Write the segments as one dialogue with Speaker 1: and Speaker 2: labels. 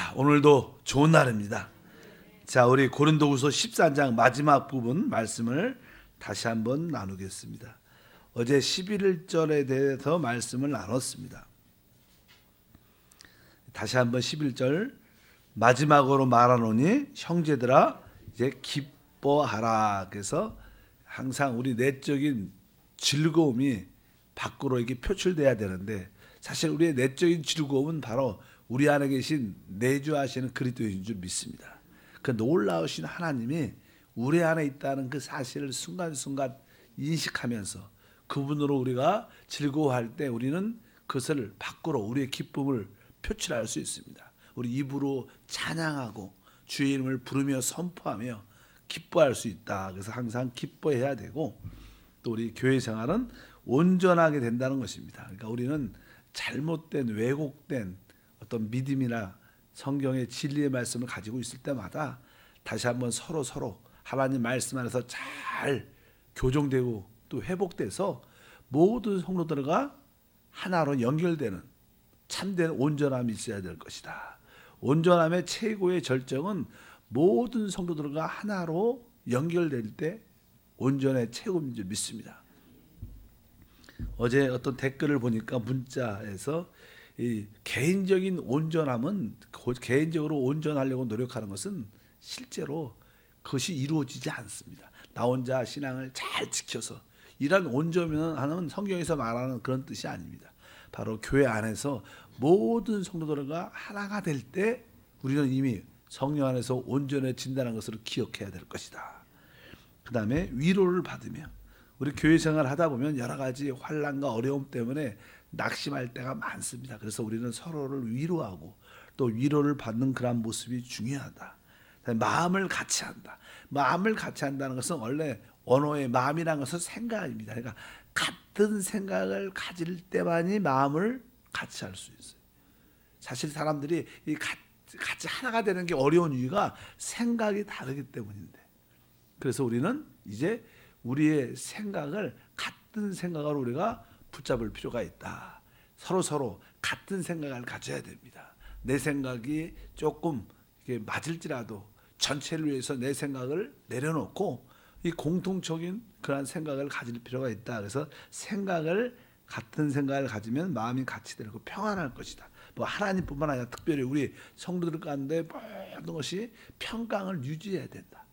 Speaker 1: 자, 오늘도 좋은 날입니다. 자, 우리 고린도후서 14장 마지막 부분 말씀을 다시 한번 나누겠습니다. 어제 11절에 대해서 말씀을 나눴습니다. 다시 한번 11절 마지막으로 말하노니 형제들아 이제 기뻐하라. 그래서 항상 우리 내적인 즐거움이 밖으로 이렇게 표출돼야 되는데, 사실 우리의 내적인 즐거움은 바로 우리 안에 계신 내주하시는 그리스도인 줄 믿습니다. 그 놀라우신 하나님이 우리 안에 있다는 그 사실을 순간순간 인식하면서 그분으로 우리가 즐거워할 때 우리는 그것을 밖으로 우리의 기쁨을 표출할 수 있습니다. 우리 입으로 찬양하고 주의 이름을 부르며 선포하며 기뻐할 수 있다. 그래서 항상 기뻐해야 되고, 또 우리 교회 생활은 온전하게 된다는 것입니다. 그러니까 우리는 잘못된 왜곡된 어떤 믿음이나 성경의 진리의 말씀을 가지고 있을 때마다 다시 한번 서로 하나님 말씀 안에서 잘 교정되고 또 회복돼서 모든 성도들과 하나로 연결되는 참된 온전함이 있어야 될 것이다. 온전함의 최고의 절정은 모든 성도들과 하나로 연결될 때 온전의 최고인 줄 믿습니다. 어제 어떤 댓글을 보니까 문자에서 이 개인적인 온전함은, 개인적으로 온전하려고 노력하는 것은 실제로 그것이 이루어지지 않습니다. 나 혼자 신앙을 잘 지켜서 이런 온전함은 성경에서 말하는 그런 뜻이 아닙니다. 바로 교회 안에서 모든 성도들과 하나가 될 때 우리는 이미 성령 안에서 온전해진다는 것을 기억해야 될 것이다. 그 다음에 위로를 받으며, 우리 교회 생활을 하다 보면 여러 가지 환난과 어려움 때문에 낙심할 때가 많습니다. 그래서 우리는 서로를 위로하고 또 위로를 받는 그런 모습이 중요하다. 마음을 같이 한다. 마음을 같이 한다는 것은 원래 언어의 마음이라는 것은 생각입니다. 그러니까 같은 생각을 가질 때만이 마음을 같이 할 수 있어요. 사실 사람들이 이 같이 하나가 되는 게 어려운 이유가 생각이 다르기 때문인데, 그래서 우리는 이제 우리의 생각을 같은 생각으로 우리가 붙잡을 필요가 있다. 서로 같은 생각을 가져야 됩니다. 내 생각이 조금 이게 맞을지라도 전체를 위해서 내 생각을 내려놓고 이 공통적인 그런 생각을 가질 필요가 있다. 그래서 같은 생각을 가지면 마음이 같이 되고 평안할 것이다. 뭐 하나님뿐만 아니라 특별히 우리 성도들 가운데 모든 것이 평강을 유지해야 된다.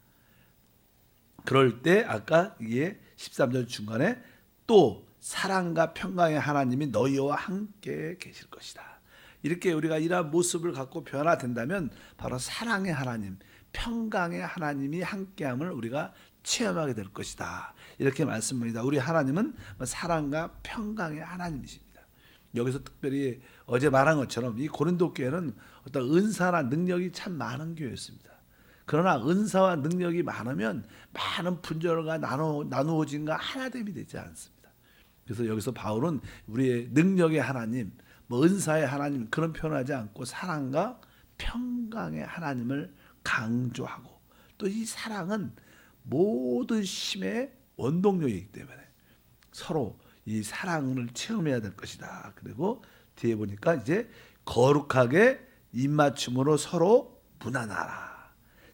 Speaker 1: 그럴 때 아까 이게 13절 중간에 또 사랑과 평강의 하나님이 너희와 함께 계실 것이다. 이렇게 우리가 이러한 모습을 갖고 변화된다면 바로 사랑의 하나님, 평강의 하나님이 함께함을 우리가 체험하게 될 것이다. 이렇게 말씀합니다. 우리 하나님은 사랑과 평강의 하나님이십니다. 여기서 특별히 어제 말한 것처럼 이 고린도 교회는 어떤 은사나 능력이 참 많은 교회였습니다. 그러나 은사와 능력이 많으면 많은 분열과 나누어짐과 하나됨이 되지 않습니다. 그래서 여기서 바울은 우리의 능력의 하나님, 은사의 하나님 그런 표현하지 않고 사랑과 평강의 하나님을 강조하고, 또 이 사랑은 모든 힘의 원동력이기 때문에 서로 이 사랑을 체험해야 될 것이다. 그리고 뒤에 보니까 이제 거룩하게 입맞춤으로 서로 무난하라.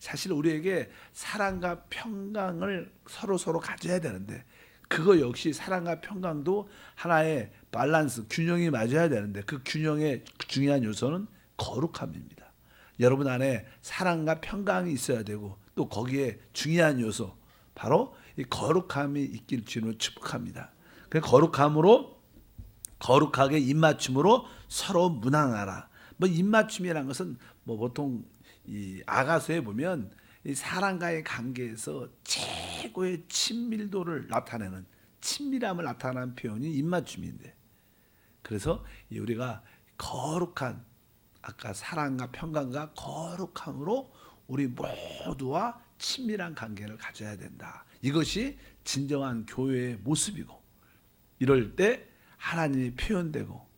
Speaker 1: 사실 우리에게 사랑과 평강을 서로 가져야 되는데, 그거 역시 사랑과 평강도 하나의 밸런스, 균형이 맞아야 되는데, 그 균형의 중요한 요소는 거룩함입니다. 여러분 안에 사랑과 평강이 있어야 되고, 또 거기에 중요한 요소 바로 이 거룩함이 있길 주로 축복합니다. 그 거룩하게 입맞춤으로 서로 무난하라. 입맞춤이라는 것은 보통 이 아가서에 보면 이 사람과의 관계에서 최고의 친밀도를 나타내는, 친밀함을 나타내는 표현이 입맞춤인데, 그래서 우리가 거룩한, 아까 사랑과 평강과 거룩함으로 우리 모두와 친밀한 관계를 가져야 된다. 이것이 진정한 교회의 모습이고, 이럴 때 하나님이 표현되고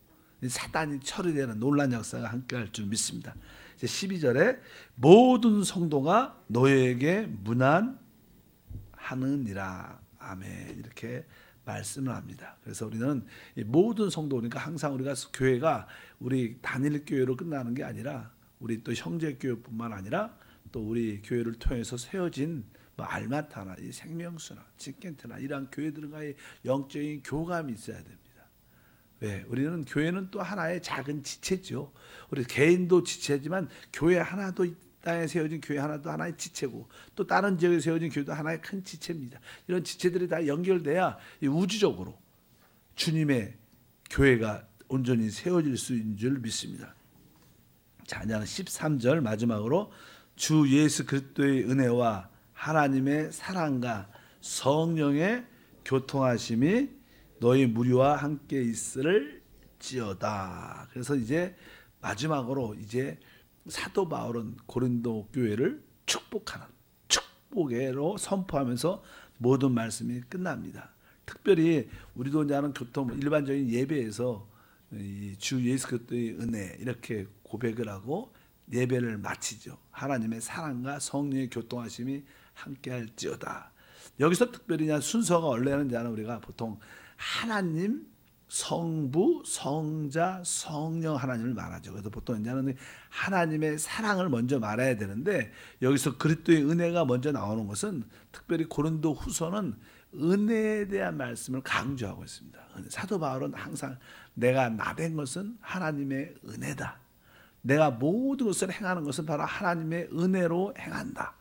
Speaker 1: 사단이 처리되는 놀라운 역사가 함께할 줄 믿습니다. 12절에 모든 성도가 너에게 문안하느니라. 아멘. 이렇게 말씀을 합니다. 그래서 우리는 모든 성도, 그러니까 항상 우리가 교회가 우리 단일 교회로 끝나는 게 아니라 우리 또 형제교회뿐만 아니라 또 우리 교회를 통해서 세워진 뭐 알마타나 이 생명수나 직켄트나 이러한 교회들과의 영적인 교감이 있어야 됩니다. 왜? 우리는 교회는 또 하나의 작은 지체죠. 우리 개인도 지체지만 교회 하나도 이 땅에 세워진 교회 하나도 하나의 지체고 또 다른 지역에 세워진 교회도 하나의 큰 지체입니다. 이런 지체들이 다 연결돼야 우주적으로 주님의 교회가 온전히 세워질 수 있는 줄 믿습니다. 자, 이제 13절 마지막으로 주 예수 그리스도의 은혜와 하나님의 사랑과 성령의 교통하심이 너희 무리와 함께 있을지어다. 그래서 이제 마지막으로 이제 사도 바울은 고린도 교회를 축복하는 축복으로 선포하면서 모든 말씀이 끝납니다. 특별히 우리도 이제 하는 교통 일반적인 예배에서 이 주 예수 그리스도의 은혜 이렇게 고백을 하고 예배를 마치죠. 하나님의 사랑과 성령의 교통하심이 함께할지어다. 여기서 특별히 순서가 원래는 우리가 보통 하나님, 성부, 성자, 성령 하나님을 말하죠. 그래서 보통 이제는 하나님의 사랑을 먼저 말해야 되는데 여기서 그리스도의 은혜가 먼저 나오는 것은 특별히 고린도 후서는 은혜에 대한 말씀을 강조하고 있습니다. 사도 바울은 항상 내가 나된 것은 하나님의 은혜다. 내가 모든 것을 행하는 것은 바로 하나님의 은혜로 행한다.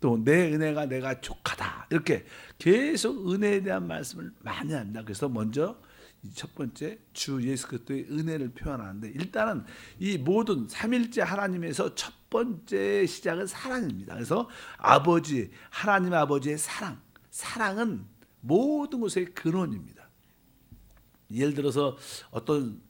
Speaker 1: 또 내 은혜가 내가 족하다. 이렇게 계속 은혜에 대한 말씀을 많이 합니다. 그래서 먼저 첫 번째 주 예수 그리스도의 은혜를 표현하는데 일단은 이 모든 삼일째 하나님에서 첫 번째 시작은 사랑입니다. 그래서 아버지, 하나님 아버지의 사랑. 사랑은 모든 것의 근원입니다. 예를 들어서 어떤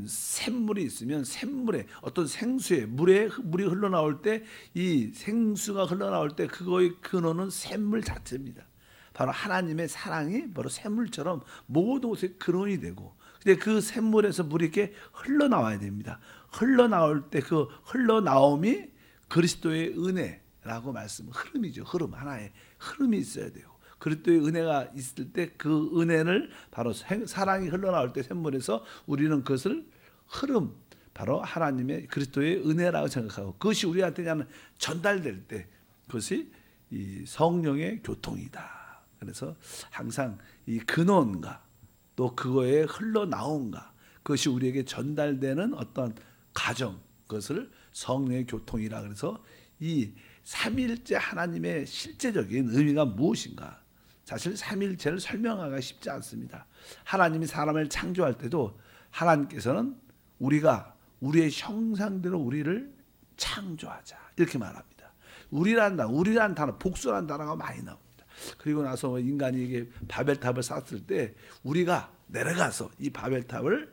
Speaker 1: 샘물이 있으면 샘물에 어떤 생수에 물이 흘러나올 때 이 생수가 흘러나올 때 그거의 근원은 샘물 자체입니다. 바로 하나님의 사랑이 바로 샘물처럼 모든 것의 근원이 되고 근데 그 샘물에서 물이 이렇게 흘러나와야 됩니다. 흘러나올 때 그 흘러나옴이 그리스도의 은혜라고 흐름이죠. 흐름 하나의 흐름이 있어야 돼요. 그리스도의 은혜가 있을 때 그 은혜를 바로 사랑이 흘러나올 때 샘물에서 우리는 그것을 흐름 바로 하나님의 그리스도의 은혜라고 생각하고 그것이 우리한테 전달될 때 그것이 이 성령의 교통이다. 그래서 항상 이 근원과 또 그거에 흘러나온가 그것이 우리에게 전달되는 어떤 과정 그것을 성령의 교통이라 그래서 이 삼일째 하나님의 실제적인 의미가 무엇인가? 사실 삼일체를 설명하기가 쉽지 않습니다. 하나님이 사람을 창조할 때도 하나님께서는 우리가 우리의 형상대로 우리를 창조하자 이렇게 말합니다. 우리란 단어, 복수라는 단어가 많이 나옵니다. 그리고 나서 인간이 이게 바벨탑을 쌓았을 때 우리가 내려가서 이 바벨탑을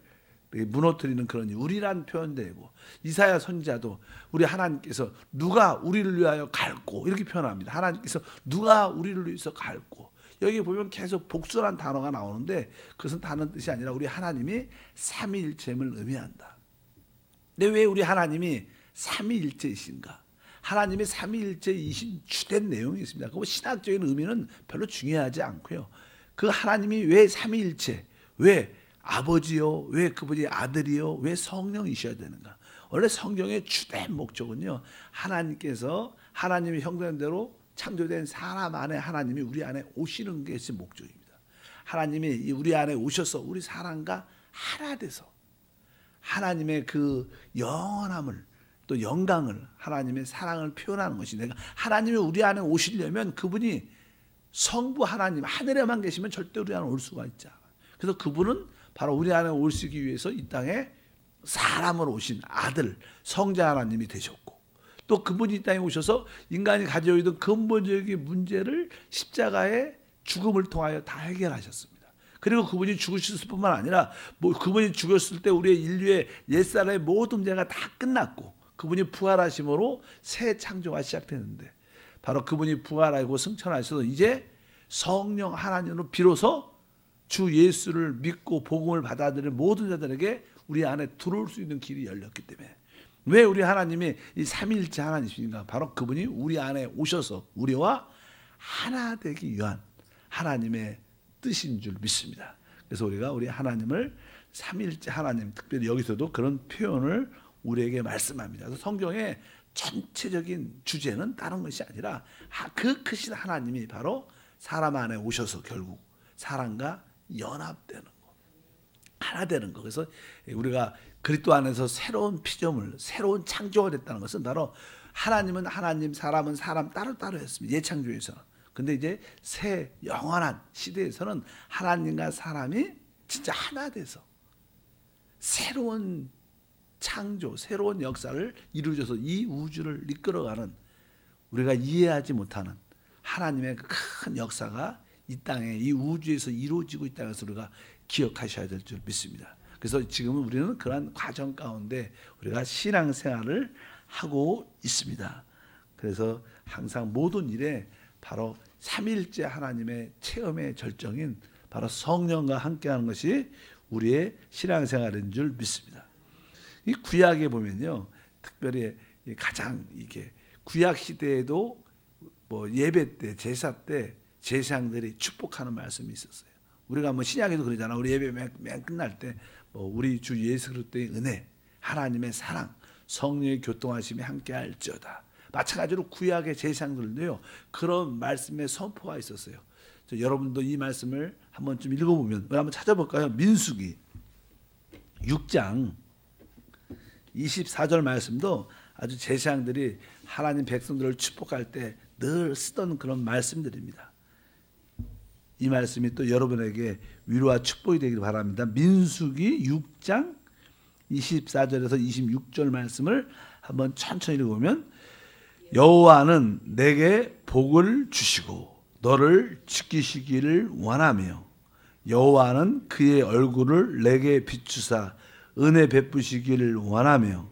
Speaker 1: 무너뜨리는 그런 우리란 표현되고 이사야 선지자도 우리 하나님께서 누가 우리를 위하여 갈고 이렇게 표현합니다. 하나님께서 누가 우리를 위해서 갈고 여기 보면 계속 복수란 단어가 나오는데 그것은 다른 뜻이 아니라 우리 하나님이 삼위일체임을 의미한다. 근데 왜 우리 하나님이 삼위일체이신가? 하나님의 삼위일체이신 주된 내용이 있습니다. 그 신학적인 의미는 별로 중요하지 않고요. 그 하나님이 왜 삼위일체? 왜 아버지요? 왜 그분이 아들이요? 왜 성령이셔야 되는가? 원래 성경의 주된 목적은요. 하나님께서 하나님의 형상대로 창조된 사람 안에 하나님이 우리 안에 오시는 것이 목적입니다. 하나님이 우리 안에 오셔서 우리 사람과 하나 돼서 하나님의 그 영원함을 또 영광을 하나님의 사랑을 표현하는 것이 내가 하나님이 우리 안에 오시려면 그분이 성부 하나님 하늘에만 계시면 절대 우리 안에 올 수가 있지 않아요. 그래서 그분은 바로 우리 안에 오시기 위해서 이 땅에 사람으로 오신 아들 성자 하나님이 되셨고 또 그분이 이 땅에 오셔서 인간이 가지고 있던 근본적인 문제를 십자가의 죽음을 통하여 다 해결하셨습니다. 그리고 그분이 죽으셨을 뿐만 아니라 그분이 죽었을 때 우리의 인류의 옛사람의 모든 문제가 다 끝났고 그분이 부활하심으로 새 창조가 시작되는데 바로 그분이 부활하고 승천하셔서 이제 성령 하나님으로 비로소 주 예수를 믿고 복음을 받아들이는 모든 자들에게 우리 안에 들어올 수 있는 길이 열렸기 때문에 왜 우리 하나님이 이 삼위일체 하나님이신가? 바로 그분이 우리 안에 오셔서 우리와 하나 되기 위한 하나님의 뜻인 줄 믿습니다. 그래서 우리가 우리 하나님을 삼위일체 하나님 특별히 여기서도 그런 표현을 우리에게 말씀합니다. 그래서 성경의 전체적인 주제는 다른 것이 아니라 그 크신 하나님이 바로 사람 안에 오셔서 결국 사람과 연합되는 거, 하나 되는 거. 그래서 우리가 그리스도 안에서 새로운 피조물, 새로운 창조가 됐다는 것은 바로 하나님은 하나님, 사람은 사람 따로따로 했습니다. 예창조에서는. 근데 이제 새 영원한 시대에서는 하나님과 사람이 진짜 하나 돼서 새로운 창조, 새로운 역사를 이루어져서 이 우주를 이끌어가는 우리가 이해하지 못하는 하나님의 큰 역사가 이 땅에, 이 우주에서 이루어지고 있다는 것을 우리가 기억하셔야 될 줄 믿습니다. 그래서 지금은 우리는 그러한 과정 가운데 우리가 신앙생활을 하고 있습니다. 그래서 항상 모든 일에 바로 삼일째 하나님의 체험의 절정인 바로 성령과 함께하는 것이 우리의 신앙생활인 줄 믿습니다. 이 구약에 보면요, 특별히 가장 이게 구약 시대에도 뭐 예배 때, 제사 때 제사장들이 축복하는 말씀이 있었어요. 우리가 뭐 신약에도 그러잖아. 우리 예배 맨 끝날 때 뭐 우리 주 예수 그리스도의 은혜, 하나님의 사랑, 성령의 교통하심이 함께할지어다. 마찬가지로 구약의 제사장들도요 그런 말씀의 선포가 있었어요. 여러분도 이 말씀을 한번 좀 읽어보면 우리 한번 찾아볼까요? 민수기 6장 24절 말씀도 아주 제사장들이 하나님 백성들을 축복할 때 늘 쓰던 그런 말씀들입니다. 이 말씀이 또 여러분에게 위로와 축복이 되기를 바랍니다. 민수기 6장 24절에서 26절 말씀을 한번 천천히 읽어보면 여호와는 내게 복을 주시고 너를 지키시기를 원하며 여호와는 그의 얼굴을 내게 비추사 은혜 베푸시기를 원하며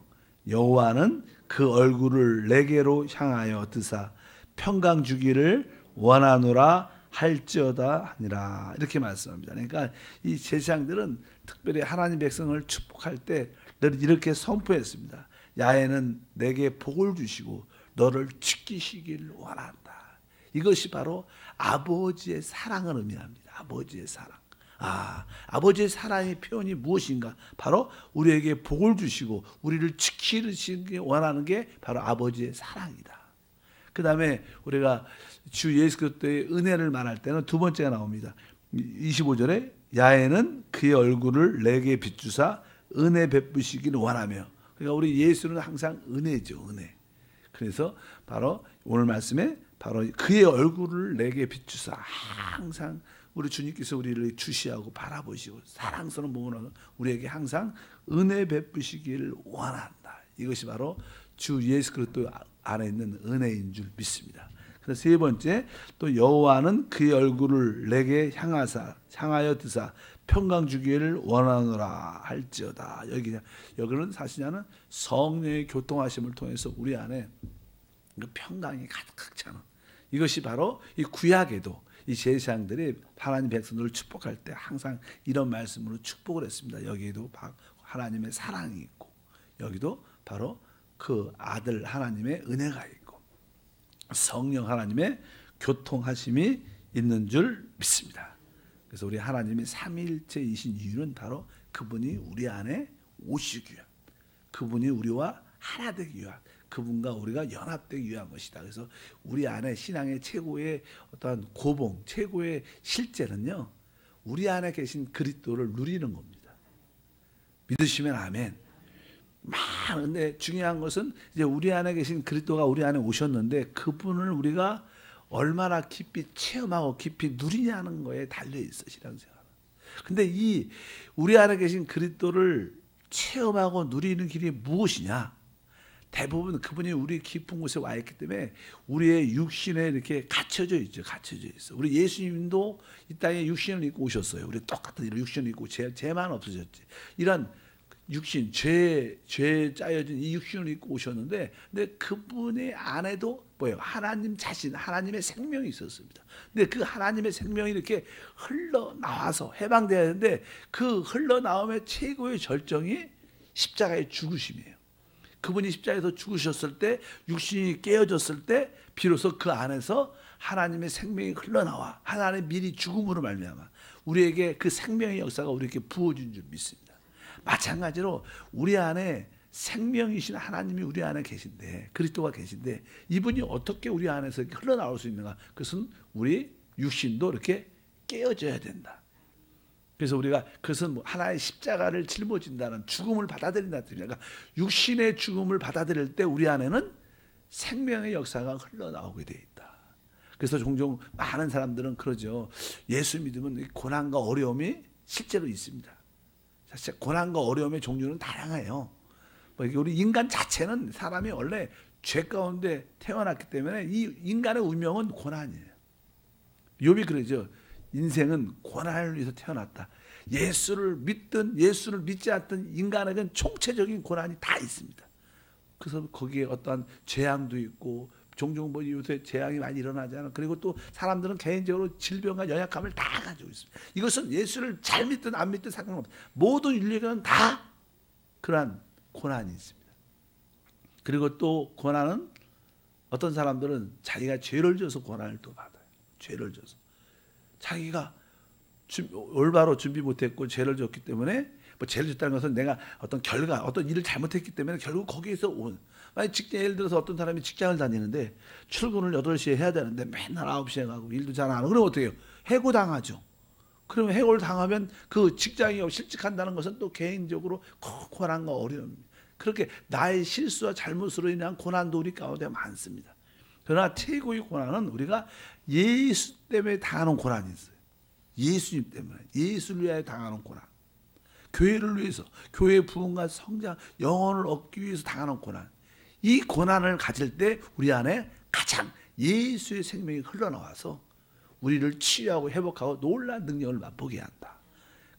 Speaker 1: 여호와는 그 얼굴을 내게로 향하여 드사 평강 주기를 원하노라 할지어다 하니라. 이렇게 말씀합니다. 그러니까 이 제사장들은 특별히 하나님 백성을 축복할 때 늘 이렇게 선포했습니다. 야훼는 내게 복을 주시고 너를 지키시길 원한다. 이것이 바로 아버지의 사랑을 의미합니다. 아버지의 사랑. 아버지의 사랑의 표현이 무엇인가? 바로 우리에게 복을 주시고 우리를 지키시기 원하는 게 바로 아버지의 사랑이다. 그 다음에 우리가 주 예수 그리스도의 은혜를 말할 때는 두 번째가 나옵니다. 25절에 야훼는 그의 얼굴을 내게 비추사 은혜 베푸시기를 원하며. 그러니까 우리 예수는 항상 은혜죠, 은혜. 그래서 바로 오늘 말씀에 바로 그의 얼굴을 내게 비추사 항상 우리 주님께서 우리를 주시하고 바라보시고 사랑스러운 몸으로 우리에게 항상 은혜 베푸시기를 원한다. 이것이 바로 주 예수 그리스도 안에 있는 은혜인 줄 믿습니다. 그래서 세 번째 또 여호와는 그의 얼굴을 내게 향하여 드사 평강 주기를 원하노라 할지어다. 여기는 사실은 성령의 교통하심을 통해서 우리 안에 그 평강이 가득 차는 이것이 바로 이 구약에도 이 제사장들이 하나님 백성들을 축복할 때 항상 이런 말씀으로 축복을 했습니다. 여기에도 하나님의 사랑이 있고 여기도 바로 그 아들 하나님의 은혜가 있고 성령 하나님의 교통하심이 있는 줄 믿습니다. 그래서 우리 하나님이 삼위일체이신 이유는 바로 그분이 우리 안에 오시기 위한, 그분이 우리와 하나 되기 위한, 그분과 우리가 연합되기 위한 것이다. 그래서 우리 안에 신앙의 최고의 어떤 고봉, 최고의 실제는요, 우리 안에 계신 그리스도를 누리는 겁니다. 믿으시면 아멘. 근데 중요한 것은 이제 우리 안에 계신 그리스도가 우리 안에 오셨는데 그분을 우리가 얼마나 깊이 체험하고 깊이 누리냐는 거에 달려 있어 신앙생활. 근데 이 우리 안에 계신 그리스도를 체험하고 누리는 길이 무엇이냐? 대부분 그분이 우리 깊은 곳에 와 있기 때문에 우리의 육신에 이렇게 갇혀져 있죠. 갇혀져 있어. 우리 예수님도 이 땅에 육신을 입고 오셨어요. 우리 똑같은 이런 육신을 입고 죄만 없어졌지. 이런 육신, 죄에 짜여진 이 육신을 입고 오셨는데, 근데 그분의 안에도 뭐예요? 하나님 자신, 하나님의 생명이 있었습니다. 근데 그 하나님의 생명이 이렇게 흘러나와서 해방되어야 하는데, 그 흘러나옴의 최고의 절정이 십자가의 죽으심이에요. 그분이 십자가에서 죽으셨을 때, 육신이 깨어졌을 때, 비로소 그 안에서 하나님의 생명이 흘러나와, 하나님의 미리 죽음으로 말미암아 우리에게 그 생명의 역사가 우리에게 부어진 줄 믿습니다. 마찬가지로 우리 안에 생명이신 하나님이 우리 안에 계신데, 그리스도가 계신데 이분이 어떻게 우리 안에서 이렇게 흘러나올 수 있는가? 그것은 우리 육신도 이렇게 깨어져야 된다. 그래서 우리가 그것은 뭐 하나의 십자가를 짊어진다는, 죽음을 받아들인다는 뜻입니다. 그러니까 육신의 죽음을 받아들일 때 우리 안에는 생명의 역사가 흘러나오게 돼 있다. 그래서 종종 많은 사람들은 그러죠. 예수 믿으면 고난과 어려움이 실제로 있습니다. 사실 고난과 어려움의 종류는 다양해요. 우리 인간 자체는, 사람이 원래 죄 가운데 태어났기 때문에 이 인간의 운명은 고난이에요. 욥이 그러죠. 인생은 고난을 위해서 태어났다. 예수를 믿든 예수를 믿지 않든 인간에게는 총체적인 고난이 다 있습니다. 그래서 거기에 어떠한 재앙도 있고, 종종 뭐 요새 재앙이 많이 일어나잖아요. 그리고 또 사람들은 개인적으로 질병과 연약함을 다 가지고 있습니다. 이것은 예수를 잘 믿든 안 믿든 상관없어요. 모든 인류에게는 다 그러한 고난이 있습니다. 그리고 또 고난은, 어떤 사람들은 자기가 죄를 져서 고난을 또 받아요. 죄를 져서. 자기가 올바로 준비 못했고 죄를 졌기 때문에, 뭐 죄를 졌다는 것은 내가 어떤 결과, 어떤 일을 잘못했기 때문에 결국 거기에서 온, 만약 직장, 예를 들어서 어떤 사람이 직장을 다니는데 출근을 8시에 해야 되는데 맨날 9시에 가고 일도 잘 안 하고, 그러면 어떻게 해요? 해고당하죠. 그러면 해고를 당하면 그 직장이 실직한다는 것은 또 개인적으로 고난과 어려움입니다. 그렇게 나의 실수와 잘못으로 인한 고난도 우리 가운데 많습니다. 그러나 최고의 고난은 우리가 예수 때문에 당하는 고난이 있어요. 예수님 때문에, 예수를 위하여 당하는 고난, 교회를 위해서, 교회의 부흥과 성장, 영혼을 얻기 위해서 당하는 고난. 이 고난을 가질 때 우리 안에 가장 예수의 생명이 흘러나와서 우리를 치유하고 회복하고 놀라운 능력을 맛보게 한다.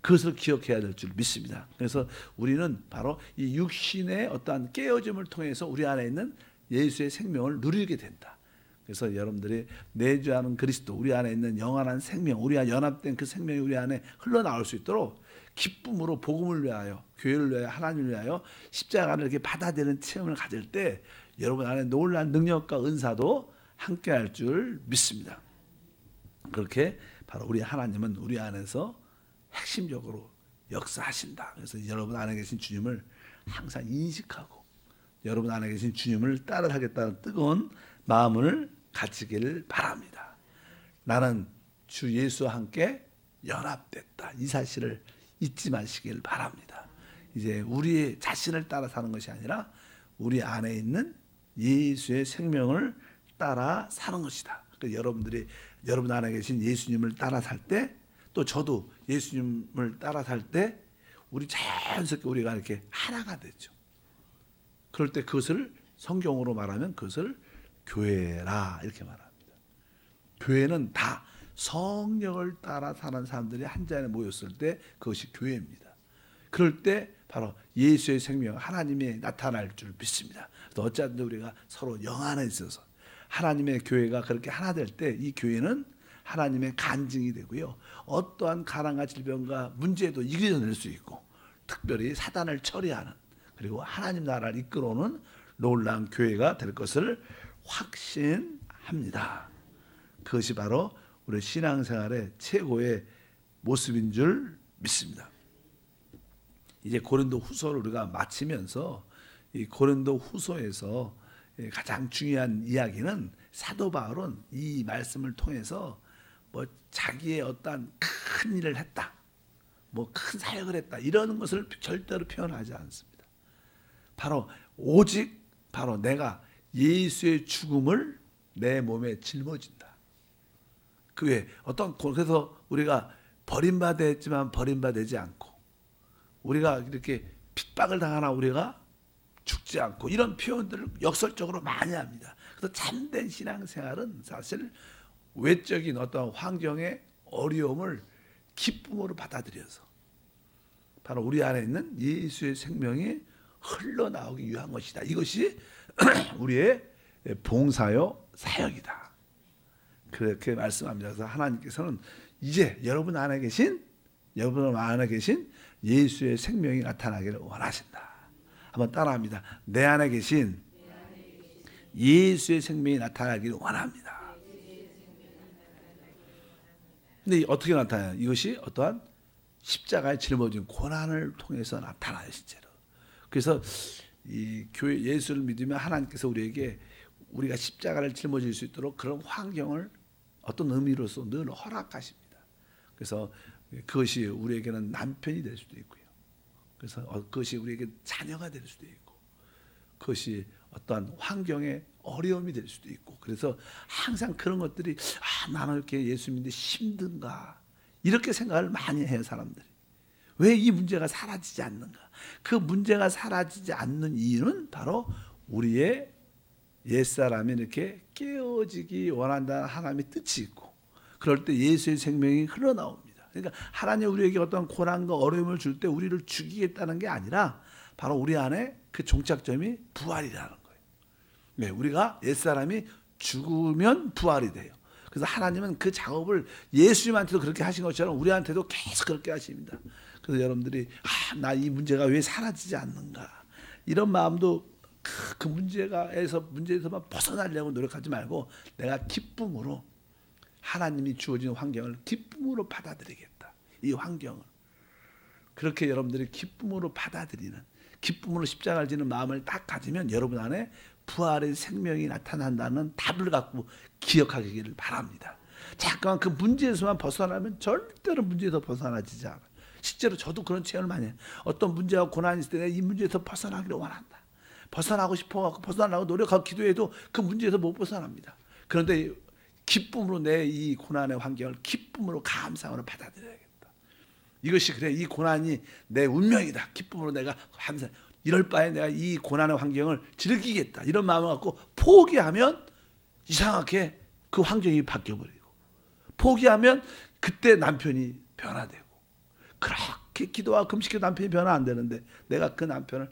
Speaker 1: 그것을 기억해야 될 줄 믿습니다. 그래서 우리는 바로 이 육신의 어떠한 깨어짐을 통해서 우리 안에 있는 예수의 생명을 누리게 된다. 그래서 여러분들이 내주하는 그리스도, 우리 안에 있는 영원한 생명, 우리와 연합된 그 생명이 우리 안에 흘러나올 수 있도록 기쁨으로 복음을 위하여, 교회를 위하여, 하나님을 위하여 십자가를 이렇게 받아들이는 체험을 가질 때 여러분 안에 놀라운 능력과 은사도 함께할 줄 믿습니다. 그렇게 바로 우리 하나님은 우리 안에서 핵심적으로 역사하신다. 그래서 여러분 안에 계신 주님을 항상 인식하고 여러분 안에 계신 주님을 따라하겠다는 뜨거운 마음을 가지기를 바랍니다. 나는 주 예수와 함께 연합됐다. 이 사실을 잊지 마시길 바랍니다. 이제 우리 자신을 따라 사는 것이 아니라 우리 안에 있는 예수의 생명을 따라 사는 것이다. 그러니까 여러분들이 여러분 안에 계신 예수님을 따라 살 때, 또 저도 예수님을 따라 살 때 우리 자연스럽게 우리가 이렇게 하나가 되죠. 그럴 때 그것을 성경으로 말하면 그것을 교회라 이렇게 말합니다. 교회는 다 성령을 따라 사는 사람들이 한 자리에 모였을 때 그것이 교회입니다. 그럴 때 바로 예수의 생명, 하나님이 나타날 줄 믿습니다. 어쨌든 우리가 서로 영 안에 있어서 하나님의 교회가 그렇게 하나 될 때 이 교회는 하나님의 간증이 되고요. 어떠한 가난과 질병과 문제도 이겨낼 수 있고, 특별히 사단을 처리하는, 그리고 하나님 나라를 이끌어오는 놀라운 교회가 될 것을 확신합니다. 그것이 바로 우리 신앙생활의 최고의 모습인 줄 믿습니다. 이제 고린도 후서를 우리가 마치면서 이 고린도 후서에서 가장 중요한 이야기는, 사도 바울은 이 말씀을 통해서 뭐 자기의 어떠한 큰 일을 했다, 뭐 큰 사역을 했다, 이런 것을 절대로 표현하지 않습니다. 바로 오직 바로 내가 예수의 죽음을 내 몸에 짊어진다. 그 외에 어떤, 그래서 우리가 버림받았지만 버림받지 않고, 우리가 이렇게 핍박을 당하나 우리가 죽지 않고, 이런 표현들을 역설적으로 많이 합니다. 그래서 참된 신앙생활은 사실 외적인 어떤 환경의 어려움을 기쁨으로 받아들여서 바로 우리 안에 있는 예수의 생명이 흘러나오기 위한 것이다. 이것이 우리의 봉사요 사역이다. 그렇게 말씀합니다. 그래서 하나님께서는 이제 여러분 안에 계신 예수의 생명이 나타나기를 원하신다. 한번 따라합니다. 내 안에 계신 예수의 생명이 나타나기를 원합니다. 근데 어떻게 나타나요? 이것이 어떠한 십자가에 짊어진 고난을 통해서 나타나요, 실제로. 그래서 이 교회 예수를 믿으면 하나님께서 우리에게 우리가 십자가를 짊어질 수 있도록 그런 환경을 어떤 의미로서 늘 허락하십니다. 그래서 그것이 우리에게는 남편이 될 수도 있고요. 그래서 그것이 우리에게 자녀가 될 수도 있고, 그것이 어떠한 환경의 어려움이 될 수도 있고, 그래서 항상 그런 것들이 나는 이렇게 예수 믿는데 힘든가 이렇게 생각을 많이 해요, 사람들이. 왜 이 문제가 사라지지 않는가? 그 문제가 사라지지 않는 이유는 바로 우리의 옛사람이 이렇게 깨어지기 원한다는 하나님의 뜻이 있고, 그럴 때 예수의 생명이 흘러나옵니다. 그러니까 하나님 우리에게 어떤 고난과 어려움을 줄 때 우리를 죽이겠다는 게 아니라 바로 우리 안에 그 종착점이 부활이라는 거예요. 네, 우리가 옛사람이 죽으면 부활이 돼요. 그래서 하나님은 그 작업을 예수님한테도 그렇게 하신 것처럼 우리한테도 계속 그렇게 하십니다. 그래서 여러분들이 나 이 문제가 왜 사라지지 않는가 이런 마음도 그 문제에서만 벗어나려고 노력하지 말고 내가 기쁨으로 하나님이 주어진 환경을 기쁨으로 받아들이겠다. 이 환경을 그렇게 여러분들이 기쁨으로 받아들이는, 기쁨으로 십자가를 지는 마음을 딱 가지면 여러분 안에 부활의 생명이 나타난다는 답을 갖고 기억하기를 바랍니다. 잠깐 그 문제에서만 벗어나면 절대로 문제에서 벗어나지지 않아요. 실제로 저도 그런 체험을 많이 해요. 어떤 문제와 고난이 있을 때 내가 이 문제에서 벗어나기를 원한다. 벗어나고 싶어갖고 벗어나려고 노력하고 기도해도 그 문제에서 못 벗어납니다. 그런데 기쁨으로 내 이 고난의 환경을 기쁨으로 감사함으로 받아들여야겠다. 이것이 그래, 이 고난이 내 운명이다. 기쁨으로 내가 감사. 이럴 바에 내가 이 고난의 환경을 즐기겠다. 이런 마음을 갖고 포기하면 이상하게 그 환경이 바뀌어버리고, 포기하면 그때 남편이 변화되고, 그렇게 기도하고 금식해도 남편이 변화 안 되는데 내가 그 남편을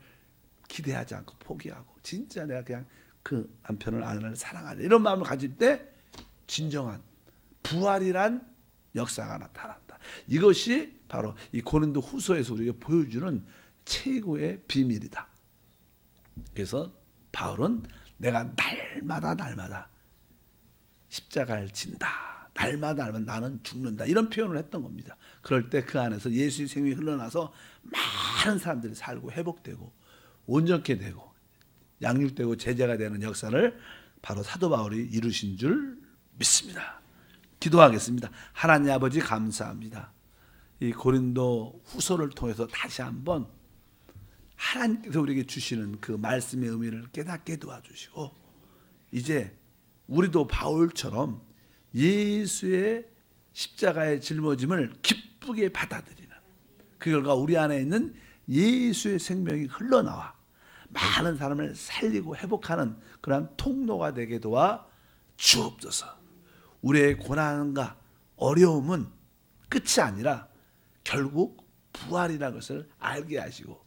Speaker 1: 기대하지 않고 포기하고 진짜 내가 그냥 그 남편을 아내를 사랑하자 이런 마음을 가질 때 진정한 부활이란 역사가 나타난다. 이것이 바로 이 고린도 후서에서 우리에게 보여주는 최고의 비밀이다. 그래서 바울은 내가 날마다 십자가를 진다. 날마다 나는 죽는다. 이런 표현을 했던 겁니다. 그럴 때 그 안에서 예수의 생명이 흘러나서 많은 사람들이 살고 회복되고 온전케 되고 양육되고 제자가 되는 역사를 바로 사도 바울이 이루신 줄 믿습니다. 기도하겠습니다. 하나님 아버지 감사합니다. 이 고린도 후서를 통해서 다시 한번 하나님께서 우리에게 주시는 그 말씀의 의미를 깨닫게 도와주시고, 이제 우리도 바울처럼 예수의 십자가의 짊어짐을 기쁘게 받아들이는, 그 결과 우리 안에 있는 예수의 생명이 흘러나와 많은 사람을 살리고 회복하는 그러한 통로가 되게 도와 주옵소서. 우리의 고난과 어려움은 끝이 아니라 결국 부활이라는 것을 알게 하시고,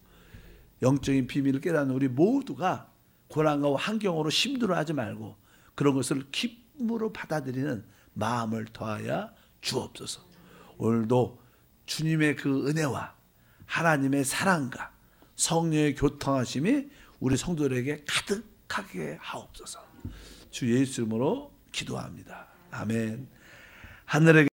Speaker 1: 영적인 비밀을 깨닫는 우리 모두가 고난과 환경으로 힘들어하지 말고 그런 것을 기쁨으로 받아들이는 마음을 더하여 주옵소서. 오늘도 주님의 그 은혜와 하나님의 사랑과 성령의 교통하심이 우리 성도들에게 가득하게 하옵소서. 주 예수 이름으로 기도합니다. 아멘. 하늘에